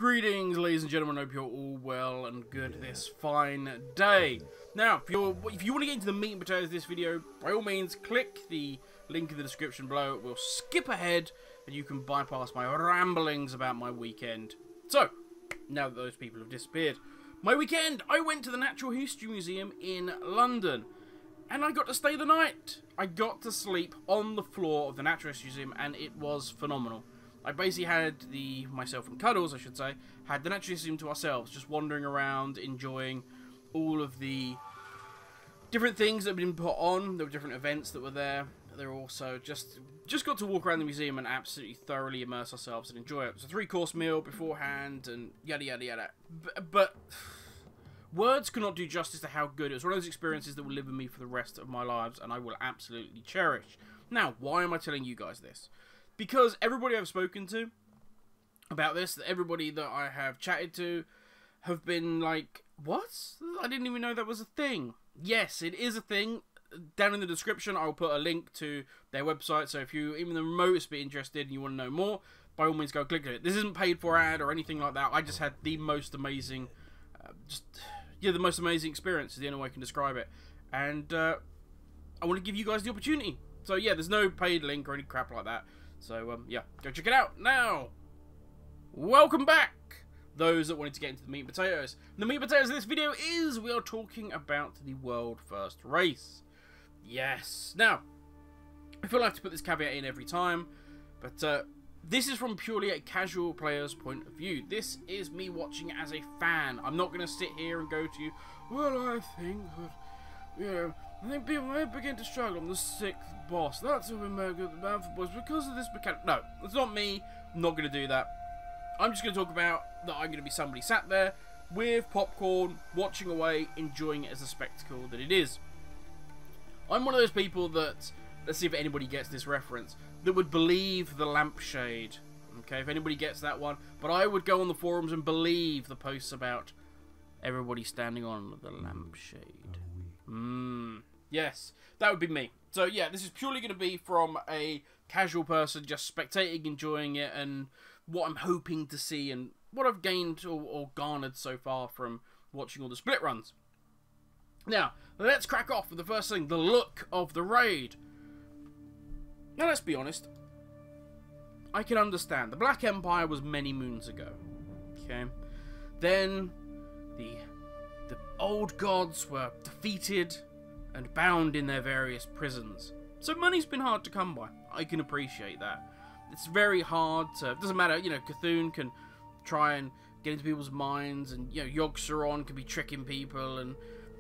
Greetings, ladies and gentlemen. I hope you're all well and good this fine day. Now, if you want to get into the meat and potatoes of this video, by all means, click the link in the description below. We'll skip ahead, and you can bypass my ramblings about my weekend. So, now that those people have disappeared, my weekend, I went to the Natural History Museum in London, and I got to stay the night. I got to sleep on the floor of the Natural History Museum, and it was phenomenal. I basically had myself and Cuddles, I should say, had the Natural History Museum to ourselves, just wandering around, enjoying all of the different things that have been put on. There were different events that were there. There were also just got to walk around the museum and absolutely thoroughly immerse ourselves and enjoy it. It was a 3-course meal beforehand and yada yada yada. But words cannot do justice to how good it was. One of those experiences that will live with me for the rest of my lives and I will absolutely cherish. Now, why am I telling you guys this? Because everybody I've spoken to about this, everybody that I have chatted to, have been like, what? I didn't even know that was a thing. Yes, it is a thing. Down in the description, I'll put a link to their website, so if you even the remotest bit interested and you want to know more, by all means go click it. This isn't paid for ad or anything like that. I just had the most amazing, the most amazing experience is the only way I can describe it. And I want to give you guys the opportunity. So yeah, there's no paid link or any crap like that. So, yeah, go check it out. Now, welcome back, those that wanted to get into the meat and potatoes. The meat and potatoes of this video is we are talking about the world first race. Yes. Now, I feel I have to put this caveat in every time, but this is from purely a casual player's point of view. This is me watching as a fan. I'm not going to sit here and go to you, well, I think that, you know, I think people may begin to struggle on the 6th boss. That's what we make it bad for boys because of this mechanic. No, it's not me. I'm not going to do that. I'm just going to talk about that I'm going to be somebody sat there with popcorn, watching away, enjoying it as a spectacle that it is. I'm one of those people that, let's see if anybody gets this reference, that would believe the lampshade. Okay, if anybody gets that one. But I would go on the forums and believe the posts about everybody standing on the lampshade. Yes, that would be me. So yeah, this is purely going to be from a casual person, just spectating, enjoying it, and what I'm hoping to see, and what I've gained or garnered so far from watching all the split runs. Now, let's crack off with the first thing, the look of the raid. Now, let's be honest. I can understand. The Black Empire was many moons ago. Okay? Then, the old gods were defeated and bound in their various prisons. So money's been hard to come by. I can appreciate that. It's very hard to... It doesn't matter, you know, Cthulhu can try and get into people's minds, and, you know, Yogg-Saron can be tricking people,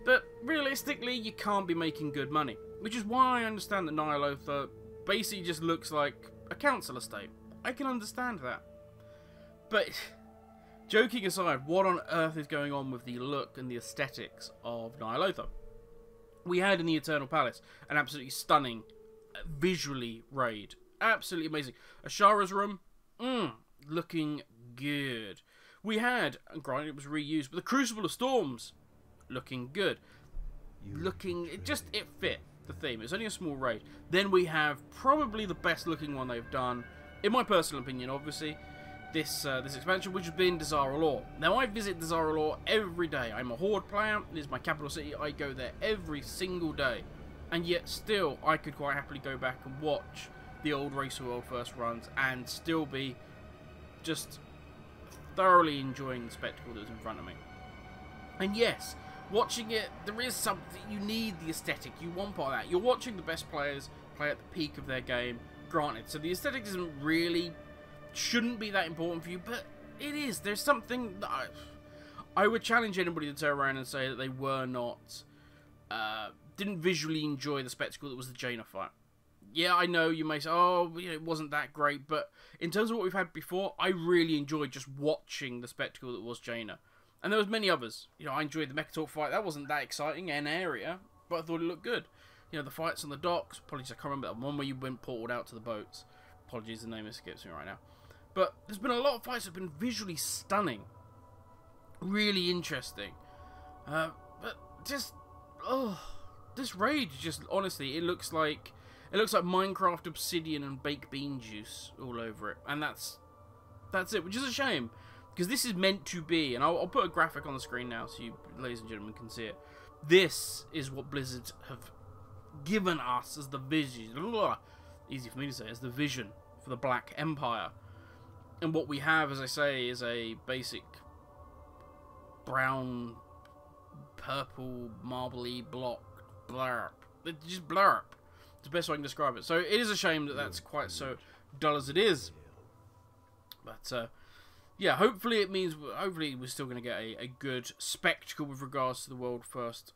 but realistically, you can't be making good money. Which is why I understand that Ny'alotha basically just looks like a council estate. I can understand that. But... joking aside, what on earth is going on with the look and the aesthetics of Ny'alotha? We had in the Eternal Palace an absolutely stunning, visually raid. Absolutely amazing. Ashara's room, looking good. We had, and granted it was reused, but the Crucible of Storms, looking good. It fit the theme. It's only a small raid. Then we have probably the best looking one they've done, in my personal opinion, obviously, this expansion, which has been Dazar'alor. Now, I visit Dazar'alor every day. I'm a Horde player. It is my capital city. I go there every single day. And yet, still, I could quite happily go back and watch the old Race of World First runs and still be just thoroughly enjoying the spectacle that's in front of me. And yes, watching it, there is something. You need the aesthetic. You want part of that. You're watching the best players play at the peak of their game. Granted, so the aesthetic isn't really... shouldn't be that important for you, but it is. There's something that I would challenge anybody to turn around and say that they were not, didn't visually enjoy the spectacle that was the Jaina fight. Yeah, I know you may say, oh, you know, it wasn't that great, but in terms of what we've had before, I really enjoyed just watching the spectacle that was Jaina. And there was many others. You know, I enjoyed the Mechatort fight. That wasn't that exciting in area, but I thought it looked good. You know, the fights on the docks. Apologies, I can't remember that one where you went portaled out to the boats. Apologies, the name escapes me right now. But there's been a lot of fights that have been visually stunning. Really interesting. But just... oh, this raid just... honestly, it looks like Minecraft Obsidian and baked bean juice all over it. And that's it, which is a shame. because this is meant to be, and I'll put a graphic on the screen now so you, ladies and gentlemen, can see it. This is what Blizzard have given us as the vision. Easy for me to say, as the vision for the Black Empire. And what we have, as I say, is a basic brown, purple, marbly block blurb. It's just blurb. It's the best way I can describe it. So it is a shame that that's quite so dull as it is. But yeah, hopefully it means we're still going to get a good spectacle with regards to the world first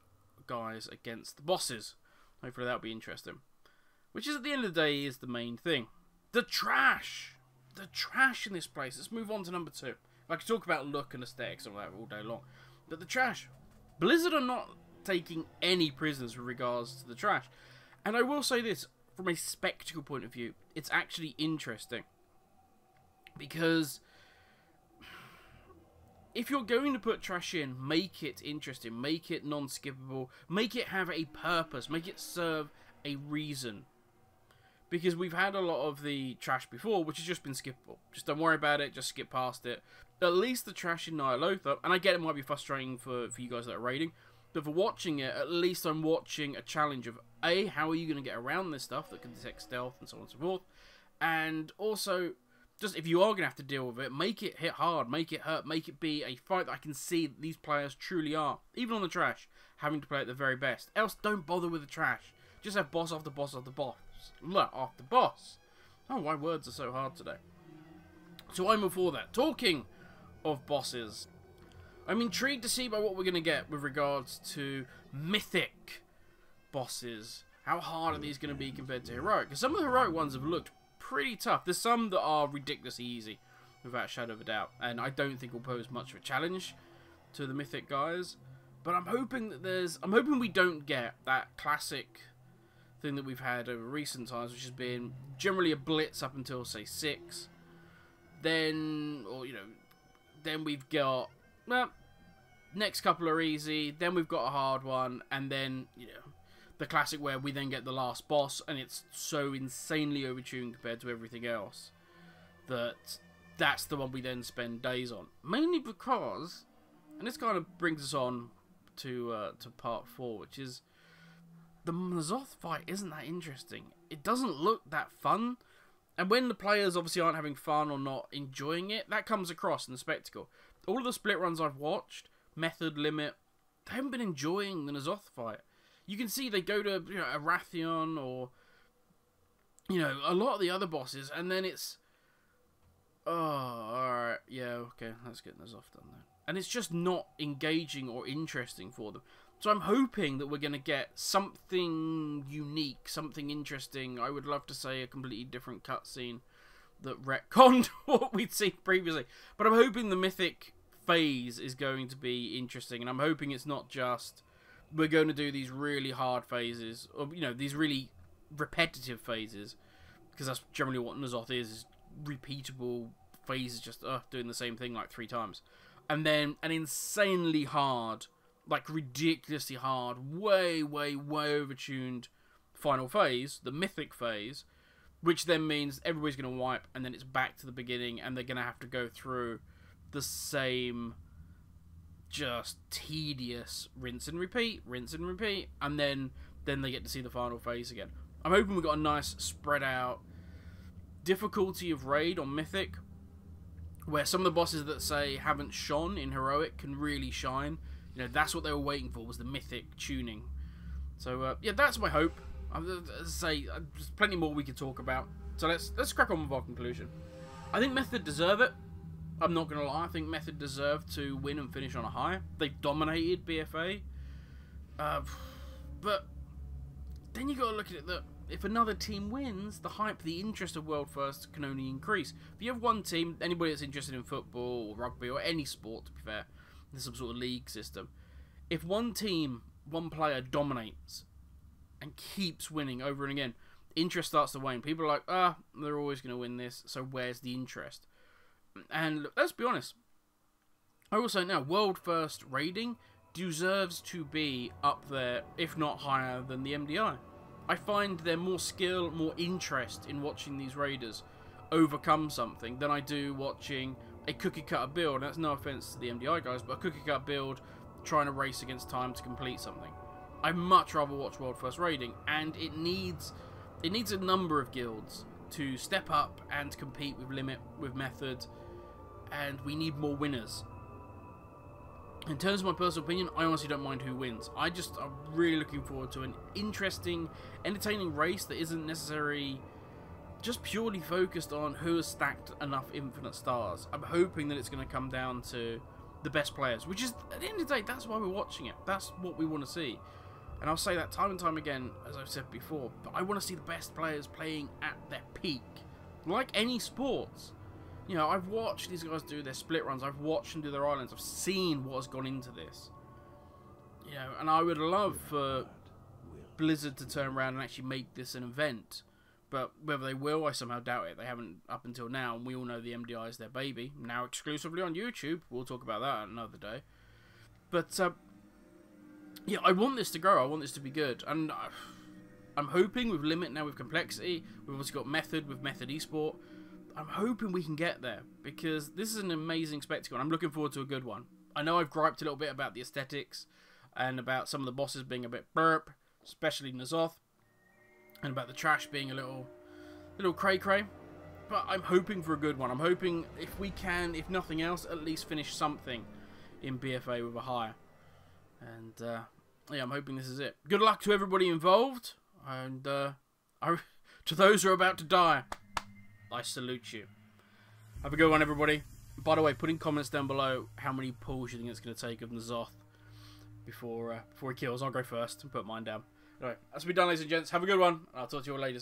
guys against the bosses. Hopefully that'll be interesting. Which is, at the end of the day, is the main thing. The trash! The trash in this place. Let's move on to number 2. I could talk about look and aesthetics and all that all day long. But the trash. Blizzard are not taking any prisoners with regards to the trash. And I will say this, from a spectacle point of view, it's actually interesting. Because if you're going to put trash in, make it interesting, make it non-skippable, make it have a purpose, make it serve a reason. Because we've had a lot of the trash before, which has just been skippable. Just don't worry about it, just skip past it. At least the trash in Ny'alotha, and I get it might be frustrating for you guys that are raiding, but for watching it, at least I'm watching a challenge of, A, how are you going to get around this stuff that can detect stealth and so on and so forth, and also, just if you are going to have to deal with it, make it hit hard, make it hurt, make it be a fight that I can see that these players truly are, even on the trash, having to play at the very best. Else, don't bother with the trash. Just have boss after boss after boss. Look, after boss. Oh, my words are so hard today. So I'm all for that. Talking of bosses, I'm intrigued to see by what we're going to get with regards to mythic bosses. How hard are these going to be compared to heroic? Because some of the heroic ones have looked pretty tough. There's some that are ridiculously easy, without a shadow of a doubt, and I don't think will pose much of a challenge to the mythic guys. But I'm hoping that I'm hoping we don't get that classic thing that we've had over recent times, which has been generally a blitz up until, say, 6. Then, or, you know, then we've got, well, next couple are easy, then we've got a hard one, and then, you know, the classic where we then get the last boss, and it's so insanely overtuned compared to everything else that that's the one we then spend days on. Mainly because, and this kind of brings us on to part 4, which is, the Ny'alotha fight isn't that interesting. It doesn't look that fun. And when the players obviously aren't having fun or not enjoying it, that comes across in the spectacle. All of the split runs I've watched, Method, Limit, they haven't been enjoying the Ny'alotha fight. You can see they go to, you know, Arathion or, you know, a lot of the other bosses, and then it's, oh, alright, yeah, okay, let's get Ny'alotha done then. And it's just not engaging or interesting for them. So I'm hoping that we're going to get something unique, something interesting. I would love to say a completely different cutscene that retconned what we'd seen previously. But I'm hoping the mythic phase is going to be interesting. And I'm hoping it's not just, we're going to do these really hard phases, or, you know, these really repetitive phases. Because that's generally what Ny'alotha is repeatable phases, just doing the same thing like 3 times. And then an insanely hard, like ridiculously hard, way overtuned final phase, the mythic phase, which then means everybody's going to wipe, and then it's back to the beginning, and they're going to have to go through the same just tedious rinse and repeat, and then they get to see the final phase again. I'm hoping we've got a nice spread out difficulty of raid on mythic, where some of the bosses that, say, haven't shone in heroic can really shine. You know, that's what they were waiting for, was the mythic tuning. So, yeah, that's my hope. As I say, there's plenty more we could talk about. So let's crack on with our conclusion. I think Method deserve it. I'm not going to lie. I think Method deserved to win and finish on a high. They've dominated BFA. But then you got to look at it that if another team wins, the hype, the interest of World First can only increase. If you have one team, anybody that's interested in football or rugby or any sport, to be fair, there's some sort of league system. If one team, one player dominates and keeps winning over and again, interest starts to wane. People are like, they're always going to win this, so where's the interest? And let's be honest, I will say now, World First raiding deserves to be up there, if not higher than the MDI. I find there more skill, more interest in watching these raiders overcome something than I do watching a cookie cutter build. And that's no offense to the MDI guys, but a cookie cutter build trying to race against time to complete something. I'd much rather watch World First Raiding, and it needs a number of guilds to step up and compete with limit, with method, and we need more winners. In terms of my personal opinion, I honestly don't mind who wins. I'm really looking forward to an interesting, entertaining race that isn't necessarily just purely focused on who has stacked enough infinite stars. I'm hoping that it's going to come down to the best players, which is, at the end of the day, that's why we're watching it. That's what we want to see. And I'll say that time and time again, as I've said before, but I want to see the best players playing at their peak. Like any sports. You know, I've watched these guys do their split runs, I've watched them do their islands, I've seen what has gone into this. You know, and I would love for Blizzard to turn around and actually make this an event. But whether they will, I somehow doubt it. They haven't up until now, and we all know the MDI is their baby. Now exclusively on YouTube. We'll talk about that another day. But, yeah, I want this to grow. I want this to be good. And I'm hoping with Limit now, with Complexity, we've also got Method with Method Esport. I'm hoping we can get there, because this is an amazing spectacle, and I'm looking forward to a good one. I know I've griped a little bit about the aesthetics, and about some of the bosses being a bit burp, especially Ny'alotha, and about the trash being a little cray-cray, but I'm hoping for a good one. I'm hoping, if we can, if nothing else, at least finish something in BFA with a hire. And, yeah, I'm hoping this is it. Good luck to everybody involved, and to those who are about to die, I salute you. Have a good one, everybody. By the way, put in comments down below how many pulls you think it's going to take of Ny'alotha before he kills. I'll go first and put mine down. Anyway, that's me done, ladies and gents. Have a good one. I'll talk to you all later.